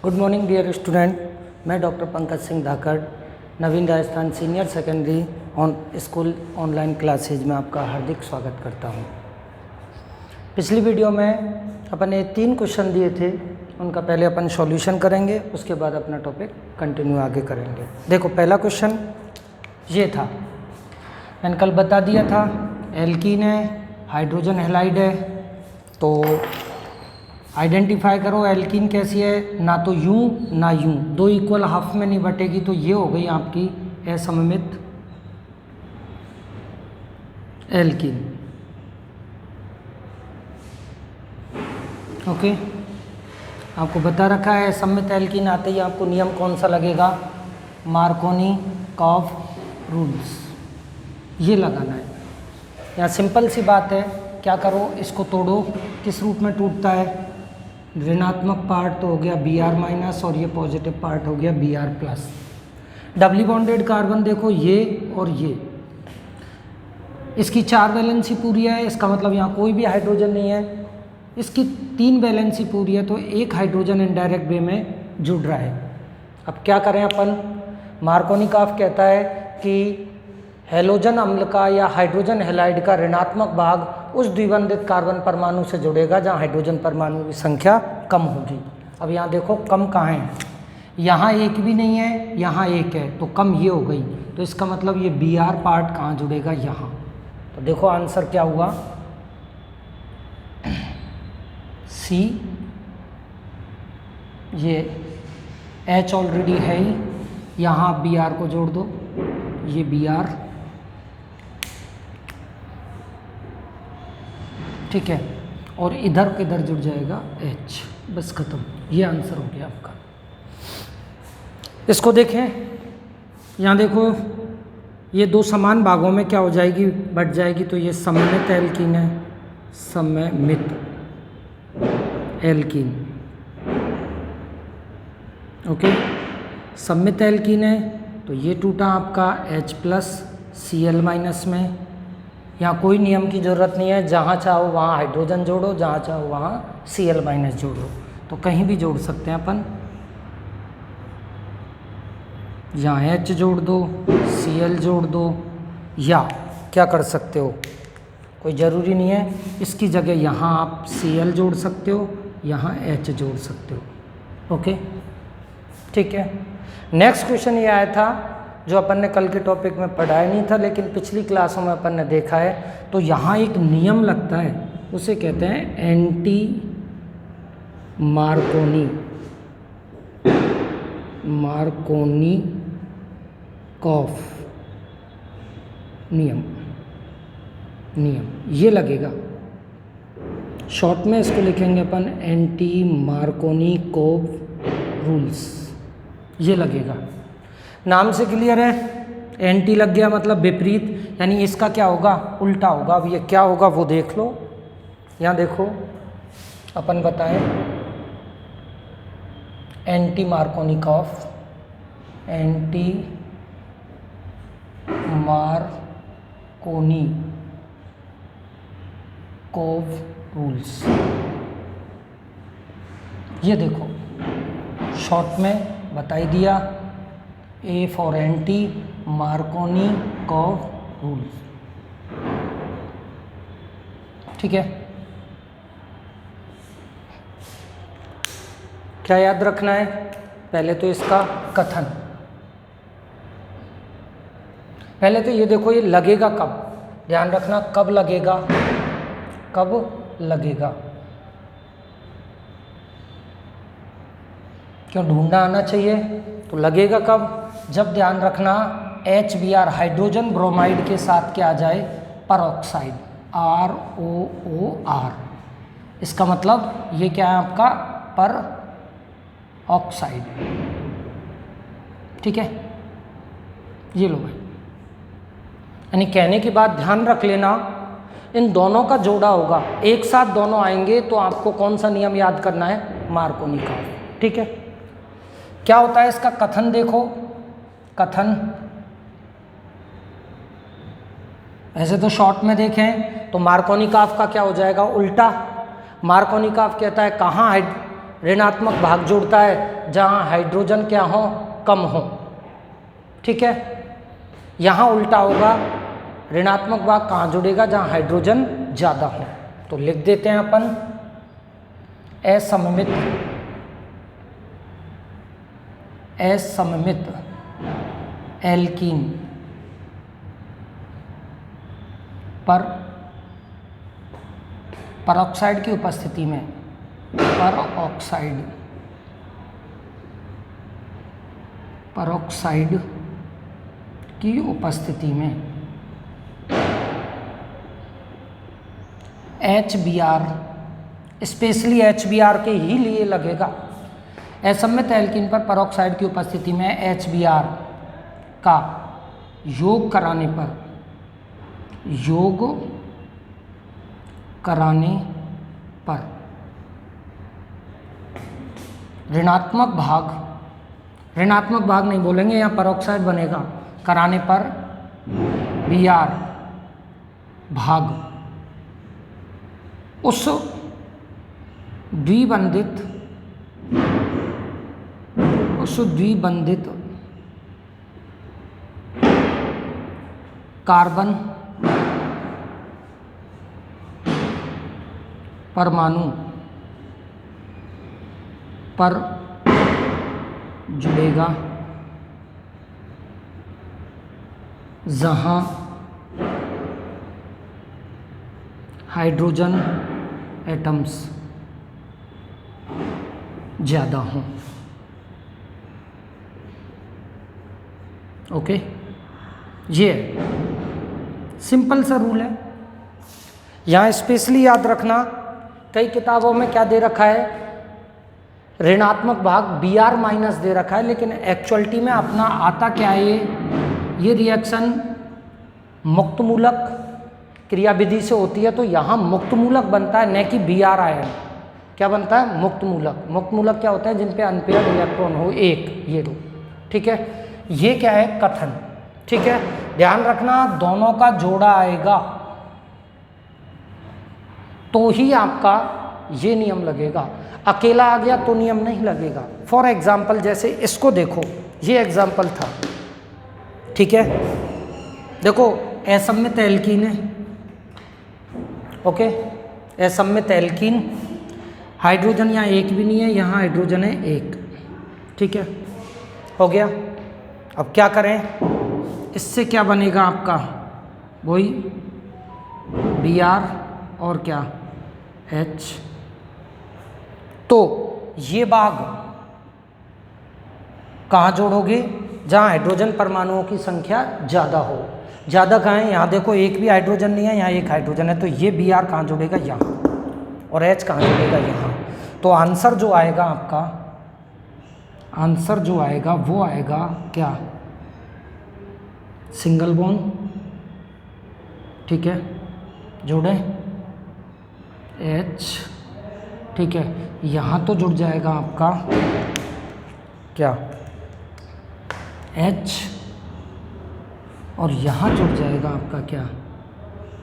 Good morning dear student. मैं doctor Pankaj Singh Dhakad नवीन Rajasthan senior secondary school online classes में आपका हार्दिक स्वागत करता हूं। पिछली वीडियो में अपन ने 3 क्वेश्चन दिए थे, उनका पहले अपन सॉल्यूशन करेंगे, उसके बाद अपना टॉपिक कंटिन्यू आगे करेंगे। देखो पहला क्वेश्चन ये था, मैंने कल बता दिया था एल्कीन है, हाइड्रोजन हैलाइड है, तो आइडेंटिफाई करो एल्कीन कैसी है, ना तो यूं ना यूं, 2 इक्वल हाफ में नहीं बटेगी, तो ये हो गई आपकी असममित एल्कीन। ओके, आपको बता रखा है असममित एल्कीन आते ही आपको नियम कौन सा लगेगा, मार्कोनी-कॉफ रूल्स, ये लगाना है। यहाँ सिंपल सी बात है, क्या करो इसको तोड़ो, किस रूप में टूटता है, ऋणात्मक पार्ट तो हो गया Br- और ये पॉजिटिव पार्ट हो गया Br+। डबली बॉन्डेड कार्बन देखो ये और ये, इसकी 4 वैलेंसी पूरी है, इसका मतलब यहाँ कोई भी हाइड्रोजन नहीं है। इसकी 3 वैलेंसी पूरी है, तो एक हाइड्रोजन इनडायरेक्ट वे में जुड़ रहा है। अब क्या करें अपन, मार्कोनी-कॉफ कहता है कि हैलोजन अम्ल का या हाइड्रोजन हैलाइड का ऋणात्मक भाग उस द्विबंधित कार्बन परमाणु से जुड़ेगा जहाँ हाइड्रोजन परमाणु की संख्या कम होगी। अब यहाँ देखो कम कहाँ है, यहाँ एक भी नहीं है, यहाँ एक है, तो कम ये हो गई, तो इसका मतलब ये Br पार्ट कहाँ जुड़ेगा, यहाँ। तो देखो आंसर क्या हुआ, C। ये H ऑलरेडी है ही, यहाँ Br को जोड़ दो, ये Br, ठीक है, और इधर किधर जुड़ जाएगा H, बस खत्म, ये आंसर हो गया आपका। इसको देखें, यहाँ देखो ये 2 समान भागों में क्या हो जाएगी, बट जाएगी, तो ये सममित एल्कीन है, सममित एल्कीन। ओके, सममित एल्कीन है, तो ये टूटा आपका H+Cl- में। यहाँ कोई नियम की ज़रूरत नहीं है, जहाँ चाहो वहाँ हाइड्रोजन जोड़ो, जहाँ चाहो वहाँ Cl- जोड़ो, तो कहीं भी जोड़ सकते हैं अपन। यहाँ H जोड़ दो, Cl जोड़ दो, या क्या कर सकते हो, कोई ज़रूरी नहीं है, इसकी जगह यहाँ आप Cl जोड़ सकते हो, यहाँ H जोड़ सकते हो। ओके, ठीक है। नेक्स्ट क्वेश्चन ये आया था जो अपन ने कल के टॉपिक में पढ़ाया नहीं था, लेकिन पिछली क्लासों में अपन ने देखा है। तो यहाँ एक नियम लगता है, उसे कहते हैं एंटी मार्कोनी-कॉफ नियम, ये लगेगा। शॉर्ट में इसको लिखेंगे अपन एंटी मार्कोनी-कॉफ रूल्स, ये लगेगा। नाम से क्लियर है, एंटी लग गया मतलब विपरीत, यानी इसका क्या होगा, उल्टा होगा। अब ये क्या होगा वो देख लो, यहाँ देखो अपन बताएं एंटी मार्कोनी-कॉफ, एंटी मार्कोनी-कॉफ रूल्स, ये देखो शॉर्ट में बता ही दिया, ए फॉर एंटी मार्कोनी-कॉफ रूल्स, ठीक है। क्या याद रखना है, पहले तो इसका कथन, पहले तो ये देखो ये लगेगा कब, ध्यान रखना कब लगेगा, क्यों ढूंढना आना चाहिए, तो लगेगा कब, जब ध्यान रखना HBr हाइड्रोजन ब्रोमाइड के साथ क्या आ जाए, परऑक्साइड, ROOR, इसका मतलब ये क्या है आपका पर ऑक्साइड, ठीक है। ये लो भाई, यानी कहने की बात ध्यान रख लेना, इन दोनों का जोड़ा होगा, एक साथ दोनों आएंगे, तो आपको कौन सा नियम याद करना है, मार्कोनी-कॉफ, ठीक है। क्या होता है इसका कथन, देखो कथन, ऐसे तो शॉर्ट में देखें तो मार्कोनी-कॉफ का क्या हो जाएगा, उल्टा। मार्कोनी-कॉफ कहता है कहाँ ऋणात्मक भाग जुड़ता है जहाँ हाइड्रोजन क्या हो, कम हो। ठीक है, यहाँ उल्टा होगा, ऋणात्मक भाग कहाँ जुड़ेगा, जहाँ हाइड्रोजन ज़्यादा हो। तो लिख देते हैं अपन असममित एल्कीन पर परऑक्साइड की उपस्थिति में, परऑक्साइड की उपस्थिति में HBr, स्पेशली HBr के ही लिए लगेगा। असममित एल्कीन पर परऑक्साइड की उपस्थिति में HBr का योग कराने पर ऋणात्मक भाग नहीं बोलेंगे, यहाँ परऑक्साइड बनेगा, कराने पर Br भाग उस द्विबंधित कार्बन परमाणु पर जुड़ेगा जहां हाइड्रोजन एटम्स ज़्यादा हों। ओके, ये सिंपल सा रूल है। यहाँ स्पेशली याद रखना, कई किताबों में क्या दे रखा है, ऋणात्मक भाग Br माइनस दे रखा है, लेकिन एक्चुअलिटी में अपना आता क्या है, ये रिएक्शन मुक्तमूलक क्रियाविधि से होती है, तो यहाँ मुक्तमूलक बनता है, न कि Br आयन। क्या बनता है, मुक्तमूलक। मुक्तमूलक क्या होता है, जिन पे अनपेयर्ड इलेक्ट्रॉन हो एक, ये दो। ठीक है, ये क्या है, कथन। ठीक है, ध्यान रखना, दोनों का जोड़ा आएगा तो ही आपका ये नियम लगेगा, अकेला आ गया तो नियम नहीं लगेगा। फॉर एग्जाम्पल जैसे इसको देखो, ये एग्जाम्पल था। ठीक है, देखो असममित एल्कीन है। ओके, असममित एल्कीन, हाइड्रोजन यहाँ एक भी नहीं है, यहाँ हाइड्रोजन है एक। ठीक है, हो गया। अब क्या करें, इससे क्या बनेगा आपका, वही Br और क्या H। तो ये भाग कहाँ जोड़ोगे, जहाँ हाइड्रोजन परमाणुओं की संख्या ज़्यादा हो। ज़्यादा कहाँ है, यहाँ देखो एक भी हाइड्रोजन नहीं है, यहाँ एक हाइड्रोजन है, तो ये Br कहाँ जुड़ेगा, यहाँ, और H कहाँ जुड़ेगा, यहाँ। तो आंसर जो आएगा आपका, आंसर जो आएगा वो आएगा क्या, सिंगल बॉन्ड। ठीक है, जोड़े H। ठीक है, यहाँ तो जुड़ जाएगा आपका क्या, H, और यहाँ जुड़ जाएगा आपका क्या,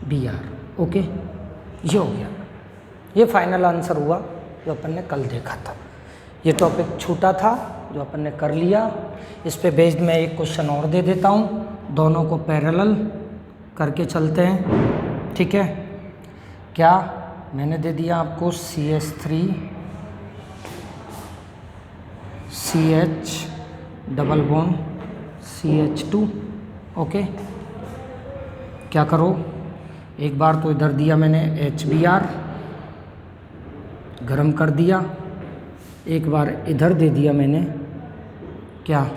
Br। ओके, ये हो गया, ये फाइनल आंसर हुआ जो अपन ने कल देखा था। ये टॉपिक छूटा था जो अपन ने कर लिया। इस पे बेस्ड मैं एक क्वेश्चन और दे देता हूँ, दोनों को पैरेलल करके चलते हैं। ठीक है, क्या मैंने दे दिया आपको CH3 CH double bond CH2। Okay, क्या करो, एक बार तो इधर दिया मैंने HBr, गरम कर दिया, एक बार इधर दे दिया मैंने क्या,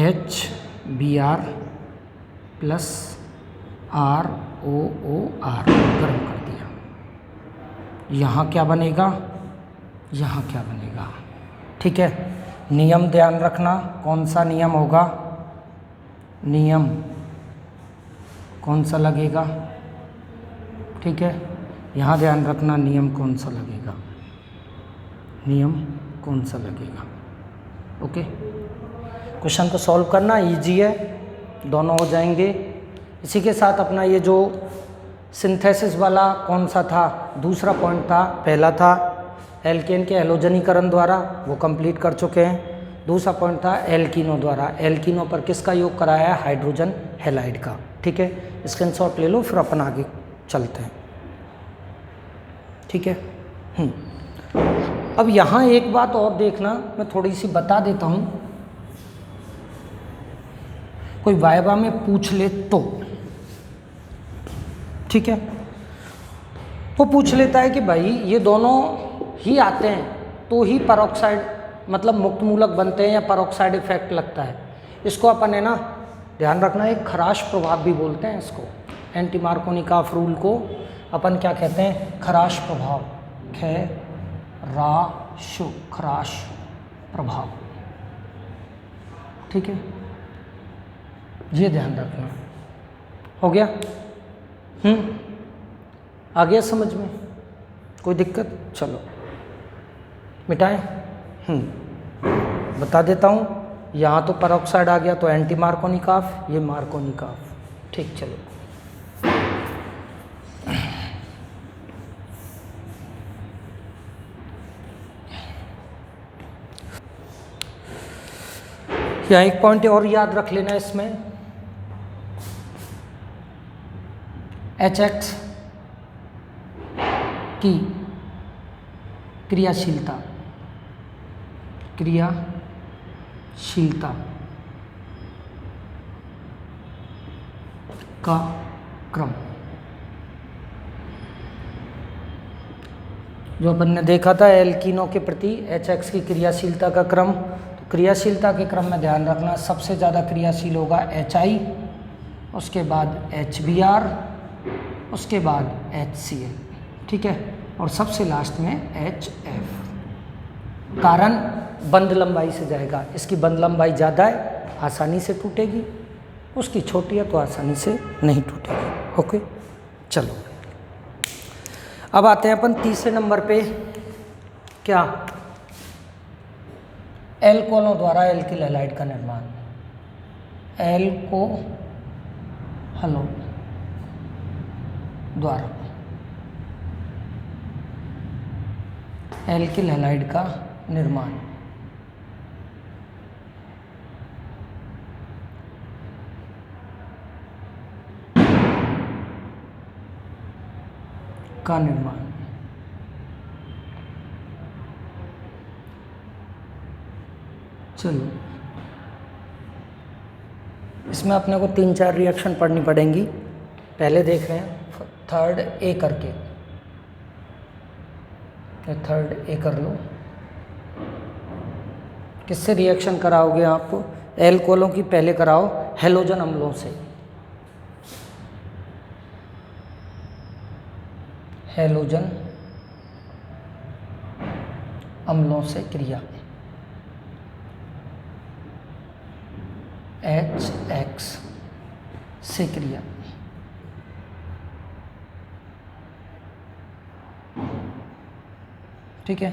HBr प्लस ROOR, गरम कर दिया। यहाँ क्या बनेगा, यहाँ क्या बनेगा। ठीक है, नियम ध्यान रखना, कौन सा नियम होगा, नियम कौन सा लगेगा। ठीक है, यहाँ ध्यान रखना नियम कौन सा लगेगा, नियम कौन सा लगेगा। ओके, क्वेश्चन को सॉल्व करना इजी है, दोनों हो जाएंगे। इसी के साथ अपना ये जो सिंथेसिस वाला कौन सा था, दूसरा पॉइंट था, पहला था एल्केन के हैलोजनीकरण द्वारा, वो कंप्लीट कर चुके हैं। दूसरा पॉइंट था एल्कीनो द्वारा, एल्कीनो पर किसका योग कराया है, हाइड्रोजन हैलाइड का। ठीक है, स्क्रीनशॉट ले लो, फिर अपन आगे चलते हैं। ठीक है। अब यहाँ एक बात और देखना, मैं थोड़ी सी बता देता हूँ, कोई वाइवा में पूछ ले तो, ठीक है, वो पूछ लेता है कि भाई ये दोनों ही आते हैं तो ही परऑक्साइड मतलब मुक्त मूलक बनते हैं या परऑक्साइड इफेक्ट लगता है। इसको अपन है ना ध्यान रखना, एक खराश प्रभाव भी बोलते हैं इसको। एंटी मार्कोनिकॉफ रूल को अपन क्या कहते हैं, खराश प्रभाव, खराश प्रभाव। ठीक है, ये ध्यान रखना। हो गया? आ गया समझ में? कोई दिक्कत? चलो मिटाएं। बता देता हूँ, यहाँ तो परऑक्साइड आ गया तो एंटी मार्कोनिकॉफ, ये मार्कोनिकॉफ। ठीक, चलो यहाँ एक पॉइंट और याद रख लेना इसमें, HX की क्रियाशीलता का क्रम, जो अपन ने देखा था एल्कीनो के प्रति HX की क्रियाशीलता का क्रम, तो क्रियाशीलता के क्रम में ध्यान रखना सबसे ज़्यादा क्रियाशील होगा HI, उसके बाद HBr, उसके बाद HCl। ठीक है, और सबसे लास्ट में HF। कारण बंध लंबाई से जाएगा, इसकी बंध लंबाई ज़्यादा है, आसानी से टूटेगी, उसकी छोटी है तो आसानी से नहीं टूटेगी। ओके, चलो अब आते हैं अपन तीसरे नंबर पे, क्या, एल्कोहलों द्वारा एल्किल हैलाइड का निर्माण। एल्कोहलों द्वारा एल्किल हैलाइड का निर्माण। चलो इसमें अपने को 3-4 रिएक्शन पढ़नी पड़ेंगी। पहले देख रहे हैं थर्ड ए करके, थर्ड ए कर लो। किससे रिएक्शन कराओगे आप? एल्कोहलों की पहले कराओ हैलोजन अम्लों से, हैलोजन अम्लों से क्रिया, HX से क्रिया। ठीक है,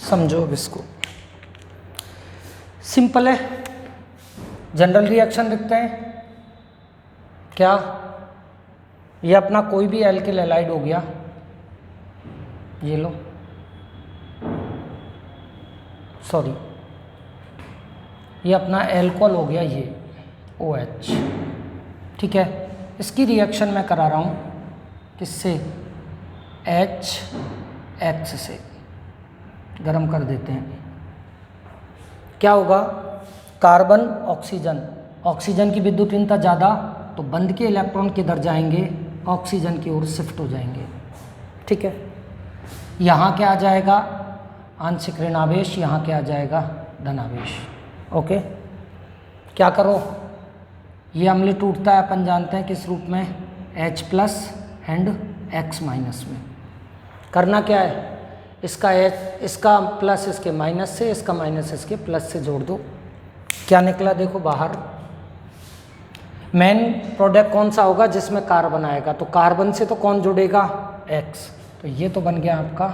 समझो अब इसको, सिंपल है। जनरल रिएक्शन लिखते हैं क्या, ये अपना कोई भी एल्किल हैलाइड हो गया, ये लो, सॉरी ये अपना एल्कोहल हो गया, ये OH। ठीक है, इसकी रिएक्शन मैं करा रहा हूँ किससे, HX से, गरम कर देते हैं। क्या होगा, कार्बन ऑक्सीजन, ऑक्सीजन की विद्युतीनता ज़्यादा तो बंध के इलेक्ट्रॉन किधर जाएंगे, ऑक्सीजन की ओर शिफ्ट हो जाएंगे। ठीक है, यहाँ क्या आ जाएगा, आंशिक ऋणावेश, यहाँ क्या आ जाएगा, धनावेश। ओके, क्या करो, ये अम्ल टूटता है अपन जानते हैं किस रूप में, H+ एंड X- में। करना क्या है, इसका प्लस इसके माइनस से, इसका माइनस इसके प्लस से जोड़ दो। क्या निकला देखो बाहर, मेन प्रोडक्ट कौन सा होगा जिसमें कार्बन आएगा, तो कार्बन से तो कौन जुड़ेगा, X, तो ये तो बन गया आपका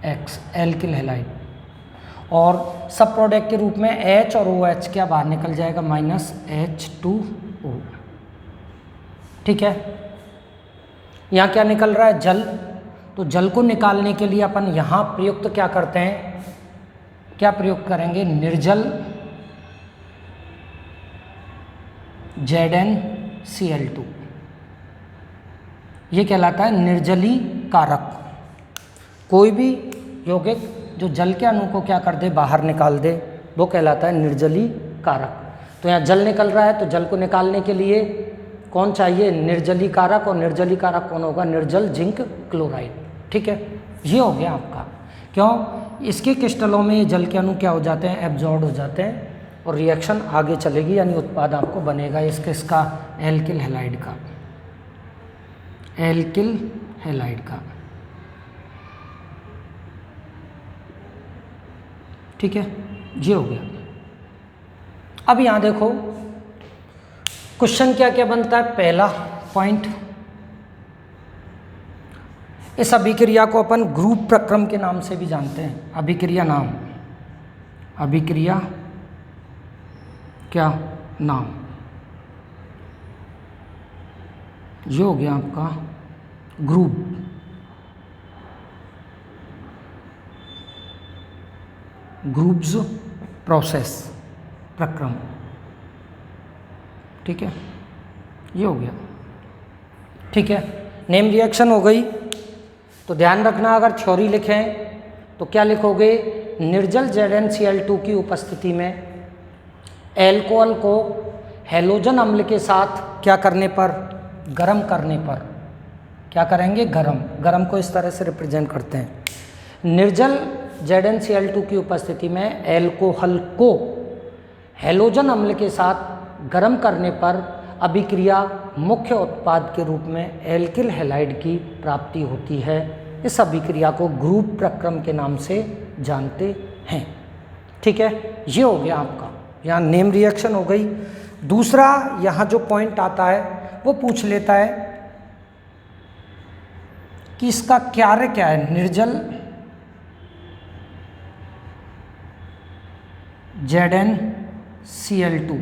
X, एल्किल हैलाइड। और सब प्रोडक्ट के रूप में H और OH क्या बाहर निकल जाएगा, -H2O। ठीक है, यहाँ क्या निकल रहा है? जल। तो जल को निकालने के लिए अपन यहाँ प्रयुक्त क्या करते हैं? क्या प्रयुक्त करेंगे? निर्जल ZnCl2, ये कहलाता है निर्जली कारक। कोई भी यौगिक जो जल के अणु को क्या कर दे? बाहर निकाल दे, वो कहलाता है निर्जली कारक। तो यहाँ जल निकल रहा है, तो जल को निकालने के लिए कौन चाहिए? निर्जली कारक। और निर्जली कारक कौन होगा? निर्जल जिंक क्लोराइड। ठीक है, ये हो गया आपका। क्यों? इसके क्रिस्टलों में जल के अणु क्या हो जाते हैं? एब्जॉर्ब हो जाते हैं और रिएक्शन आगे चलेगी, यानी उत्पाद आपको बनेगा इसका एल्किल हैलाइड का, एल्किल हैलाइड का। ठीक है, ये हो गया। अब यहाँ देखो क्वेश्चन क्या क्या बनता है। पहला पॉइंट, इस अभिक्रिया को अपन ग्रुप प्रक्रम के नाम से भी जानते हैं। अभिक्रिया नाम, अभिक्रिया क्या नाम, ये हो गया आपका ग्रुप। ग्रुप्स प्रोसेस, प्रक्रम। ठीक है, ये हो गया। ठीक है, नेम रिएक्शन हो गई। तो ध्यान रखना, अगर थ्योरी लिखें तो क्या लिखोगे? निर्जल ZnCl2 की उपस्थिति में एल्कोहल को हैलोजन अम्ल के साथ क्या करने पर? गर्म करने पर। क्या करेंगे? गर्म। गर्म को इस तरह से रिप्रेजेंट करते हैं। निर्जल ZnCl2 की उपस्थिति में एल्कोहल को हैलोजन अम्ल के साथ गर्म करने पर अभिक्रिया मुख्य उत्पाद के रूप में एल्किल हैलाइड की प्राप्ति होती है। इस अभिक्रिया को ग्रुप प्रक्रम के नाम से जानते हैं। ठीक है, ये हो गया आपका, यहाँ नेम रिएक्शन हो गई। दूसरा यहाँ जो पॉइंट आता है वो पूछ लेता है कि इसका कार्य क्या है? निर्जल ZnCl2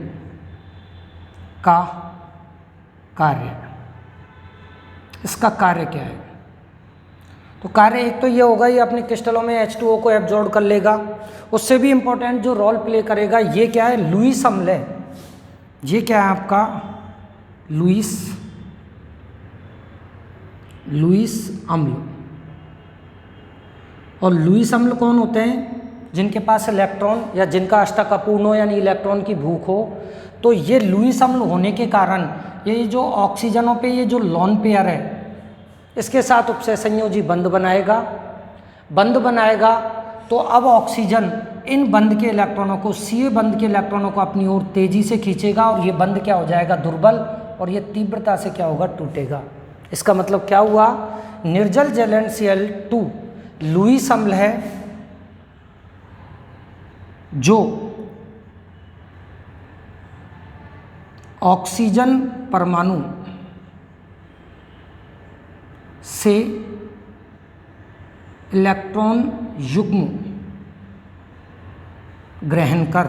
का कार्य, इसका कार्य क्या है? तो कार्य एक तो ये होगा, ये अपने क्रिस्टलों में H2O को एब्जॉर्ब कर लेगा। उससे भी इम्पोर्टेंट जो रोल प्ले करेगा, ये क्या है? लुईस अम्ल है। ये क्या है आपका? लुईस अम्ल। और लुईस अम्ल कौन होते हैं? जिनके पास इलेक्ट्रॉन या जिनका अष्टक अपूर्ण हो, यानी इलेक्ट्रॉन की भूख हो। तो ये लुईस अम्ल होने के कारण ये जो ऑक्सीजनों पे ये जो लोन पेयर है, इसके साथ उपसहसंयोजी बंध बनाएगा। बंध बनाएगा तो अब ऑक्सीजन इन बंध के इलेक्ट्रॉनों को, Ca बंध के इलेक्ट्रॉनों को अपनी ओर तेजी से खींचेगा और ये बंध क्या हो जाएगा? दुर्बल, और ये तीव्रता से क्या होगा? टूटेगा। इसका मतलब क्या हुआ? निर्जल ZnCl2 लुईस अम्ल है जो ऑक्सीजन परमाणु से इलेक्ट्रॉन युग्म ग्रहण कर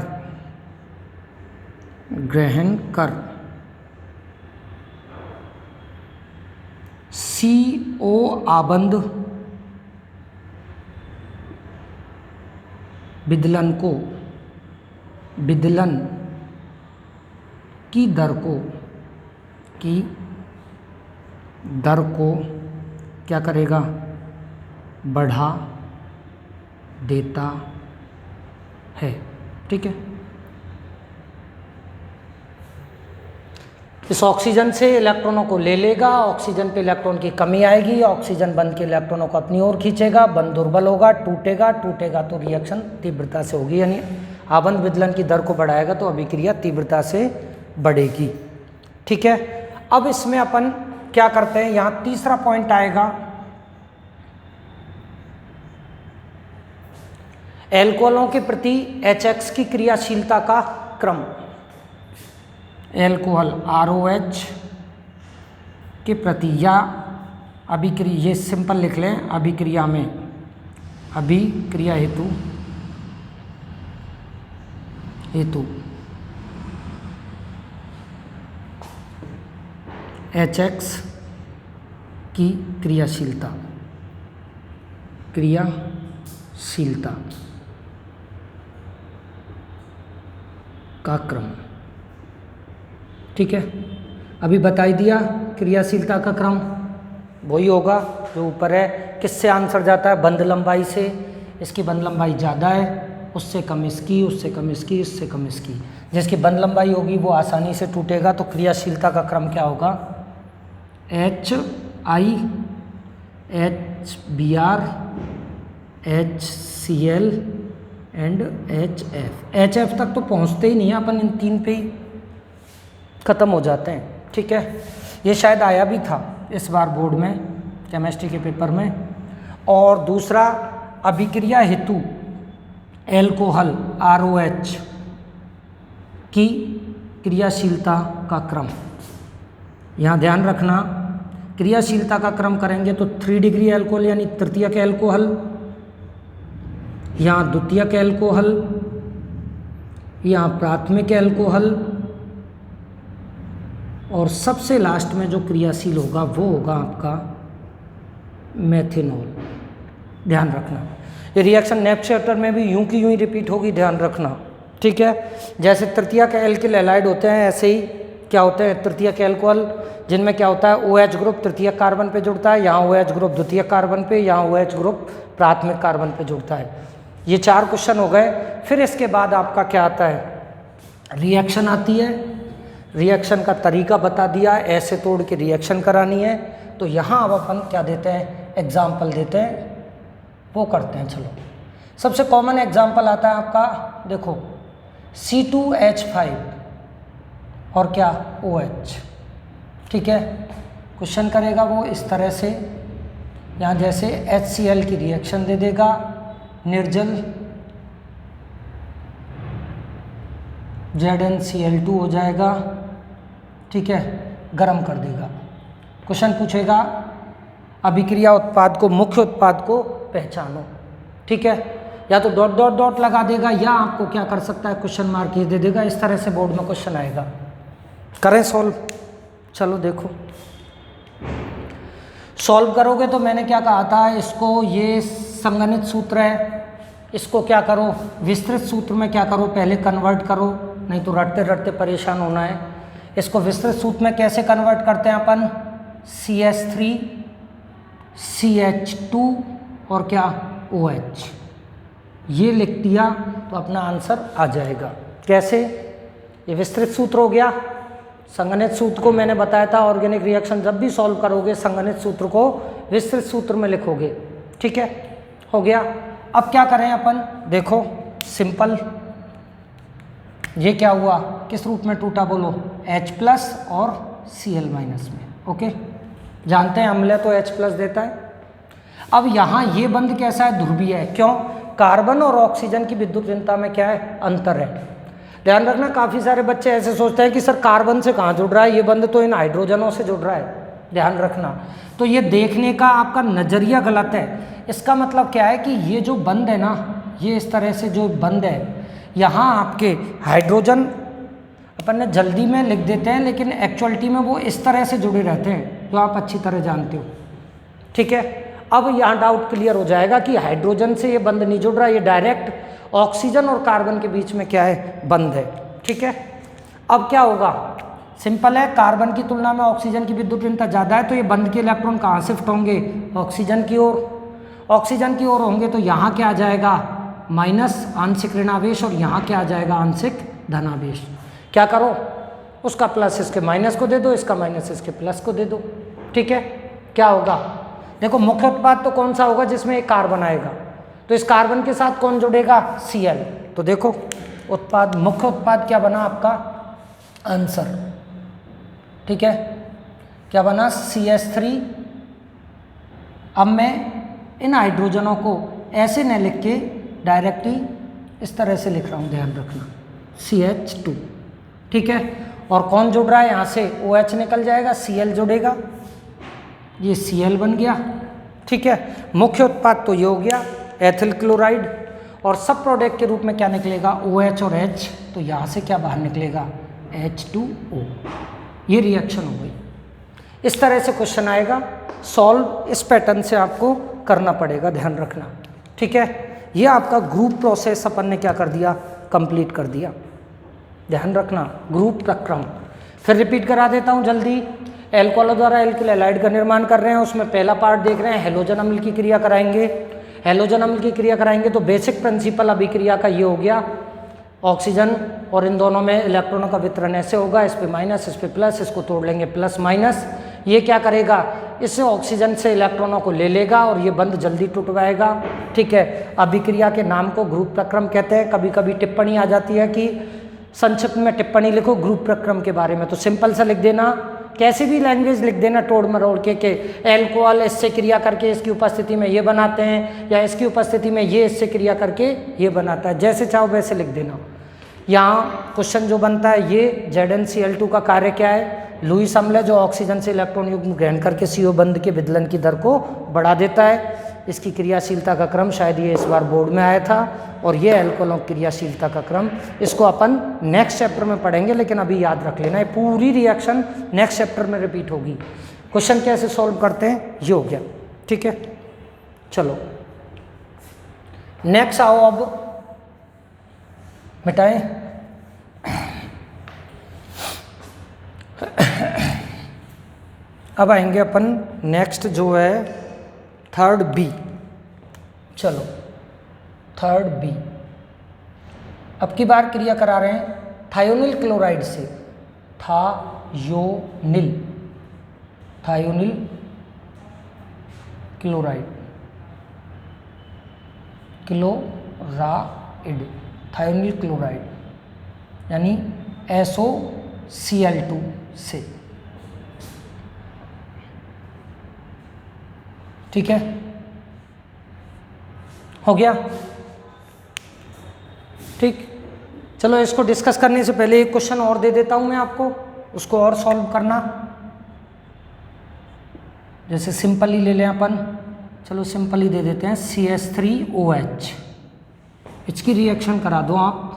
CO आबंध विदलन की दर को क्या करेगा? बढ़ा देता है। ठीक है, इस ऑक्सीजन से इलेक्ट्रॉनों को ले लेगा, ऑक्सीजन पे इलेक्ट्रॉन की कमी आएगी, ऑक्सीजन बंध के इलेक्ट्रॉनों को अपनी ओर खींचेगा, बंध दुर्बल होगा, टूटेगा तो रिएक्शन तीव्रता से होगी, यानी आबंध विदलन की दर को बढ़ाएगा तो अभिक्रिया तीव्रता से बढ़ेगी। ठीक है, अब इसमें अपन क्या करते हैं? यहाँ तीसरा पॉइंट आएगा, एल्कोहलों के प्रति HX की क्रियाशीलता का क्रम। एल्कोहल ROH के प्रति या अभिक्रिया, ये सिंपल लिख लें, अभिक्रिया में, अभिक्रिया हेतु HX की क्रियाशीलता का क्रम। ठीक है, अभी बता ही दिया क्रियाशीलता का क्रम वही होगा जो ऊपर है। किससे आंसर जाता है? बंध लंबाई से। इसकी बंध लंबाई ज़्यादा है, उससे कम इसकी, उससे कम इसकी, उससे कम इसकी। जिसकी बंध लंबाई होगी वो आसानी से टूटेगा। तो क्रियाशीलता का क्रम क्या होगा? HI, HBr, HCl and HF। HF तक तो पहुंचते ही नहीं है अपन, इन 3 पे ही ख़त्म हो जाते हैं। ठीक है, ये शायद आया भी था इस बार बोर्ड में केमिस्ट्री के पेपर में। और दूसरा, अभिक्रिया हेतु एल्कोहल ROH की क्रियाशीलता का क्रम। यहाँ ध्यान रखना, क्रियाशीलता का क्रम करेंगे तो 3 डिग्री एल्कोहल यानी तृतीयक एल्कोहल, यहाँ द्वितीयक एल्कोहल, यहाँ प्राथमिक एल्कोहल, और सबसे लास्ट में जो क्रियाशील होगा वो होगा आपका मेथेनॉल। ध्यान रखना, ये रिएक्शन नेक्स्ट चैप्टर में भी यूं की यूं ही रिपीट होगी, ध्यान रखना। ठीक है, जैसे तृतीयक एल्किल हैलाइड होते हैं ऐसे ही क्या होते हैं तृतीयक एल्कोहल, जिनमें क्या होता है OH ग्रुप तृतीयक कार्बन पे जुड़ता है, यहाँ OH ग्रुप द्वितीयक कार्बन पे, यहाँ OH ग्रुप प्राथमिक कार्बन पे जुड़ता है। ये 4 क्वेश्चन हो गए। फिर इसके बाद आपका क्या आता है? रिएक्शन आती है। रिएक्शन का तरीका बता दिया, ऐसे तोड़ के रिएक्शन करानी है। तो यहाँ अब अपन क्या देते हैं? एग्जाम्पल देते हैं, वो करते हैं। चलो, सबसे कॉमन एग्जाम्पल आता है आपका, देखो C2H5 और क्या OH। ठीक है, क्वेश्चन करेगा वो इस तरह से, यहाँ जैसे HCl की रिएक्शन दे देगा, निर्जल ZnCl2 हो जाएगा। ठीक है, गर्म कर देगा। क्वेश्चन पूछेगा अभिक्रिया उत्पाद को, मुख्य उत्पाद को पहचानो। ठीक है, या तो डॉट डॉट डॉट लगा देगा, या आपको क्या कर सकता है? क्वेश्चन मार्क ये दे देगा। इस तरह से बोर्ड में क्वेश्चन आएगा। करें सॉल्व? चलो देखो, सॉल्व करोगे तो मैंने क्या कहा था, इसको ये संगणित सूत्र है, इसको क्या करो? विस्तृत सूत्र में क्या करो? पहले कन्वर्ट करो, नहीं तो रटते रटते परेशान होना है। इसको विस्तृत सूत्र में कैसे कन्वर्ट करते हैं अपन? CH3 CH2 और क्या OH, ये लिख दिया तो अपना आंसर आ जाएगा। कैसे? ये विस्तृत सूत्र हो गया। संगणित सूत्र को मैंने बताया था, ऑर्गेनिक रिएक्शन जब भी सॉल्व करोगे संगणित सूत्र को विस्तृत सूत्र में लिखोगे। ठीक है, हो गया। अब क्या करें अपन? देखो सिंपल, ये क्या हुआ? किस रूप में टूटा बोलो? H+ और Cl- में। ओके, जानते हैं अम्ल तो H+ देता है। अब यहाँ ये बंध कैसा है? ध्रुवीय है। क्यों? कार्बन और ऑक्सीजन की विद्युत भिन्नता में क्या है? अंतर है। ध्यान रखना, काफ़ी सारे बच्चे ऐसे सोचते हैं कि सर कार्बन से कहाँ जुड़ रहा है, ये बंध तो इन हाइड्रोजनों से जुड़ रहा है। ध्यान रखना, तो ये देखने का आपका नज़रिया गलत है। इसका मतलब क्या है कि ये जो बंध है ना, ये इस तरह से जो बंध है, यहाँ आपके हाइड्रोजन अपन ने जल्दी में लिख देते हैं, लेकिन एक्चुअलिटी में वो इस तरह से जुड़े रहते हैं, जो आप अच्छी तरह जानते हो। ठीक है, अब यहाँ डाउट क्लियर हो जाएगा कि हाइड्रोजन से ये बंध नहीं जुड़ रहा, ये डायरेक्ट ऑक्सीजन और कार्बन के बीच में क्या है? बंध है। ठीक है, अब क्या होगा? सिंपल है, कार्बन की तुलना में ऑक्सीजन की विद्युत भिन्नता ज़्यादा है, तो ये बंध के इलेक्ट्रॉन कहाँ शिफ्ट होंगे? ऑक्सीजन की ओर। ऑक्सीजन की ओर होंगे तो यहाँ क्या आ जाएगा? माइनस आंशिक ऋणावेश, और यहाँ क्या आ जाएगा? आंशिक धनावेश। क्या करो? उसका प्लस इसके माइनस को दे दो, इसका माइनस इसके प्लस को दे दो। ठीक है, क्या होगा? देखो मुख्य उत्पाद तो कौन सा होगा? जिसमें एक कार्बन आएगा, तो इस कार्बन के साथ कौन जुड़ेगा? Cl। तो देखो उत्पाद, मुख्य उत्पाद क्या बना आपका? आंसर। ठीक है, क्या बना? CH3। अब मैं इन हाइड्रोजनों को ऐसे न लिख के डायरेक्टली इस तरह से लिख रहा हूँ, ध्यान रखना, CH2। ठीक है, और कौन जुड़ रहा है? यहाँ से OH निकल जाएगा, Cl जुड़ेगा, ये Cl बन गया। ठीक है, मुख्य उत्पाद तो ये हो गया एथिल क्लोराइड, और सब प्रोडक्ट के रूप में क्या निकलेगा? OH और H, तो यहाँ से क्या बाहर निकलेगा? H2O। ये रिएक्शन हो गई। इस तरह से क्वेश्चन आएगा। सॉल्व इस पैटर्न से आपको करना पड़ेगा, ध्यान रखना, ठीक है। ये आपका ग्रुप प्रोसेस अपन ने क्या कर दिया, कंप्लीट कर दिया, ध्यान रखना, ग्रुप प्रक्रम। फिर रिपीट करा देता हूँ जल्दी। एल्कोहल द्वारा एल्किल हैलाइड का निर्माण कर रहे हैं, उसमें पहला पार्ट देख रहे हैं, हेलोजन अम्ल की क्रिया कराएंगे। हेलोजन अम्ल की क्रिया कराएंगे तो बेसिक प्रिंसिपल अभिक्रिया का ये हो गया, ऑक्सीजन और इन दोनों में इलेक्ट्रॉनों का वितरण ऐसे होगा, इस पे माइनस, इस पे प्लस, इसको तोड़ लेंगे प्लस माइनस। ये क्या करेगा, इससे ऑक्सीजन से इलेक्ट्रॉनों को ले लेगा और ये बंध जल्दी टूटवाएगा, ठीक है। अभिक्रिया के नाम को ग्रुप प्रक्रम कहते हैं। कभी कभी टिप्पणी आ जाती है कि संक्षिप्त में टिप्पणी लिखो ग्रुप प्रक्रम के बारे में, तो सिंपल सा लिख देना, कैसी भी लैंग्वेज लिख देना तोड़ मरोड़ के एल्कोहल इससे क्रिया करके इसकी उपस्थिति में ये बनाते हैं, या इसकी उपस्थिति में ये इससे क्रिया करके ये बनाता है, जैसे चाहो वैसे लिख देना। यहाँ क्वेश्चन जो बनता है ये ZnCl2 का कार्य क्या है, लुईस अम्ल है जो ऑक्सीजन से इलेक्ट्रॉन युग्म ग्रहण करके CO बंध के विदलन की दर को बढ़ा देता है। इसकी क्रियाशीलता का क्रम शायद ये इस बार बोर्ड में आया था, और ये एल्कोहलों की क्रियाशीलता का क्रम, इसको अपन नेक्स्ट चैप्टर में पढ़ेंगे, लेकिन अभी याद रख लेना, ये पूरी रिएक्शन नेक्स्ट चैप्टर में रिपीट होगी। क्वेश्चन कैसे सॉल्व करते हैं ये हो गया, ठीक है। चलो नेक्स्ट आओ, अब मिटाएं। अब आएंगे अपन नेक्स्ट जो है थर्ड बी। चलो थर्ड बी, अब की बार क्रिया करा रहे हैं थायोनिल क्लोराइड से, थायोनिल क्लोराइड, थायोनिल क्लोराइड यानी SOCl2 से, ठीक है, हो गया, ठीक। चलो इसको डिस्कस करने से पहले एक क्वेश्चन और दे देता हूं मैं आपको, उसको और सॉल्व करना। जैसे सिंपल ही ले लें अपन, चलो सिंपल ही दे देते हैं, CH3OH, इसकी रिएक्शन करा दो आप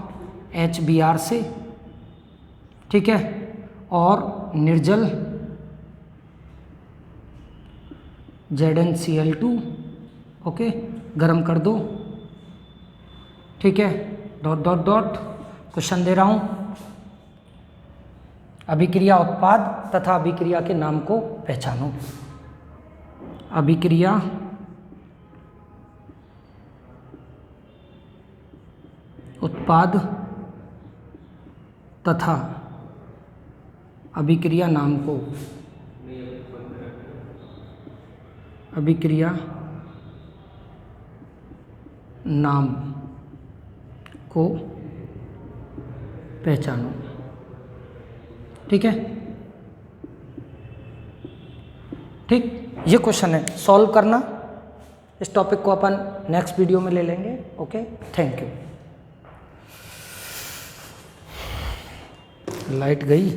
HBr से, ठीक है, और निर्जल ZnCl2, ओके, गरम कर दो, ठीक है, डॉट डॉट डॉट। क्वेश्चन दे रहा हूं, अभिक्रिया उत्पाद तथा अभिक्रिया के नाम को पहचानो। अभिक्रिया उत्पाद तथा अभिक्रिया नाम को, अभिक्रिया नाम को पहचानो, ठीक है, ठीक। ये क्वेश्चन है, सॉल्व करना। इस टॉपिक को अपन नेक्स्ट वीडियो में ले लेंगे, ओके, थैंक यू। लाइट गई।